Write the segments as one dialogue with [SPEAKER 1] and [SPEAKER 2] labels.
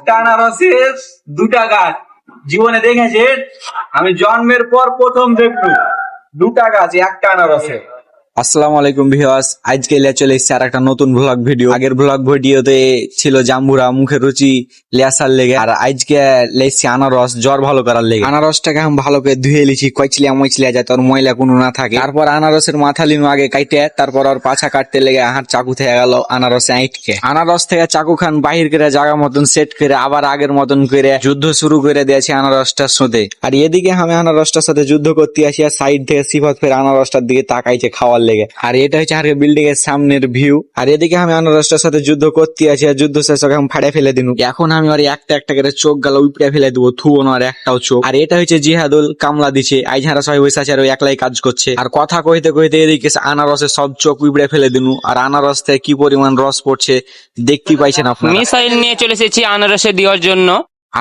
[SPEAKER 1] একটা আনারসের দুটা গাছ জীবনে দেখেছেন? আমি জন্মের পর প্রথম দেখলুম দুটা গাছ একটা আনারসের।
[SPEAKER 2] আসসালামু আলাইকুম ভিউয়ার্স, আজকে চলে এসেছে আর একটা নতুন ব্লগ ভিডিও। আগের ব্লগ ভিডিওতে ছিল জাম্বুরা মুখের রুচি লেসার লেগে, আর আজকে লেসছি আনারস জ্বর ভালো করার লেগে। আনারসটাকে আমি ভালো করে ধুয়ে লিছি, কইচলিয়া মইচলিয়া যাতে ওর ময়লা কোনো না থাকে। তারপর আনারসের মাথা লিনু আগে কাইটে, তারপর ওর পাছা কাটতে লেগে হাত চাকু থেকে গেল আনারসে আইটকে। আনারস থেকে চাকু খান বাহির করে জায়গা মতন সেট করে আবার আগের মতন করে যুদ্ধ শুরু করে দিয়েছে আনারসটার সাথে। আর এদিকে আমি আনারসটার সাথে যুদ্ধ করতে আসি, আর সাইড থেকে সিফাত ফের আনারসটার দিকে তাকাইছে খাওয়ার লেগে। আর এটা হচ্ছে আর বিল্ডিং এর সামনের ভিউ। আর এদিকে আমি আনারসটার সাথে যুদ্ধ করতে আছি, আর যুদ্ধ শেষ হয়ে আমি ফাড়ে ফেলে দিনু। এখন আমি আর একটা একটা করে চোখ গাল উপড়ে ফেলে দেবো, থুবো না আর একটাও চোখ। আর এটা হচ্ছে জিহাদুল কামলা দিছে, আই যারা সবাই বসে আছে আর ওই একলাই কাজ করছে। আর কথা কইতে কইতে এদিকে আনারসের সব চোখ উপড়ে ফেলে দিনু। আর আনারস থেকে কি পরিমাণ রস পড়ছে দেখতে পাইছেন আপনারা।
[SPEAKER 3] মিসাইল নিয়ে চলে এসেছি আনারসে দেওয়ার জন্য।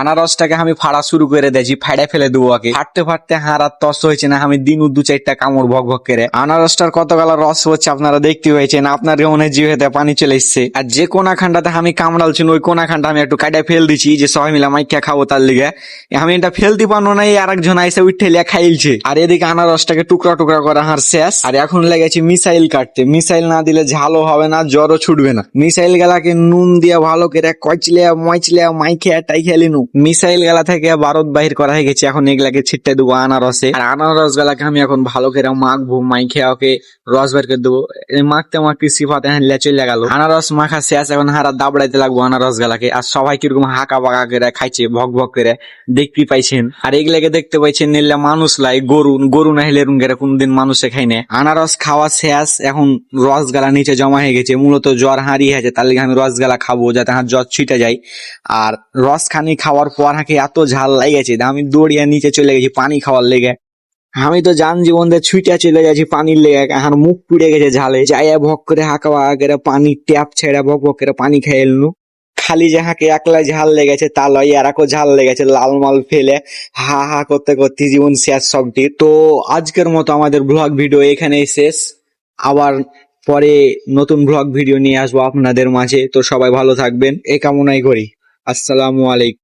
[SPEAKER 2] আনারসটাকে আমি ফাড়া শুরু করে দিয়েছি, ফাড়ে ফেলে দেবো আগে। ফাটতে ফাটতে হারার তস হয়েছে না, আমি দিনু দু চারটা কামড় ভক ভক করে। আনারসটার কতগুলো রস হচ্ছে আপনারা দেখতে হয়েছেন, আপনার মনে জিভেতে পানি চলে এসছে। আর যে কোনা খান্ডাতে আমি কামড়ালছি ওই কোনা খান্ডা আমি একটু কাটে ফেল দিচ্ছি, যে সবাই মিলে মাইকা খাবো তার লিগে। আমি এটা ফেলতে পারবো না, আর একজন আইসে উঠে লিয়া খাইলছে। আর এদিকে আনারসটাকে টুকরা টুকরা করা হার শেষ। আর এখন লেগেছি মিসাইল কাটতে। মিসাইল না দিলে ঝালও হবে না, জ্বরও ছুটবে না। মিসাইল গেলাকে নুন দিয়ে ভালো করে কচলিয়া মচলিয়া মাইখে টাই খেলিনু। মিসাইল গেলা থেকে বারত বাহির করা হয়ে গেছে, এখন এগুলাকে ছিটতে দেবো আনারসে। আর আনারস গেলাকে আমি এখন ভালো করে মাখবো, মাইখে ওকে রস বের করে দেবো। মাখতে মাখতে সিফাতে হানলে চলে গেল। আনারস মাখা শেষ, এখন হারা দাবড়াইতে লাগবো আনারস গেলাকে। আর সবাই কিরকম হাঁকা বাঁকা করে খাইছে ভক ভক করে দেখতে পাইছেন। আর এগুলাকে দেখতে পাইছেন নিলে মানুষ লাই গরু না হলে এরকম করে কোনদিন মানুষে খাই না। আনারস খাওয়া শেষ, এখন রস গালা নিচে জমা হয়ে গেছে। মূলত জ্বর হারিয়ে আছে, তার লিগে আমি রস গালা খাবো যাতে হাত জ্বর ছিটে যায়। আর রস খানি খাওয়ার পর হাঁকে এত ঝাল লাগেছে, আমি দৌড়িয়ে নিচে চলে গেছি পানি খাওয়ার লেগে। আমি তো যান জীবন দিয়ে ছুটে চলে যাচ্ছি পানির লেগে, আমার মুখ পুড়ে গেছে ঝালে। যাইয়া ভক করে হাঁকা করে পানি ট্যাপ ছেড়ে ভক ভক করে পানি খেয়ে এলনু। খালি যে হাঁকে একলা ঝাল লেগেছে তা লয়, এরাকো ঝাল লেগেছে, লাল মাল ফেলে হা হা করতে করতে জীবন শেষ সবটি। তো আজকের মতো আমাদের ব্লগ ভিডিও এখানেই শেষ। আবার পরে নতুন ব্লগ ভিডিও নিয়ে আসবো আপনাদের মাঝে। তো সবাই ভালো থাকবেন এই কামনাই করি। আসসালামু আলাইকুম।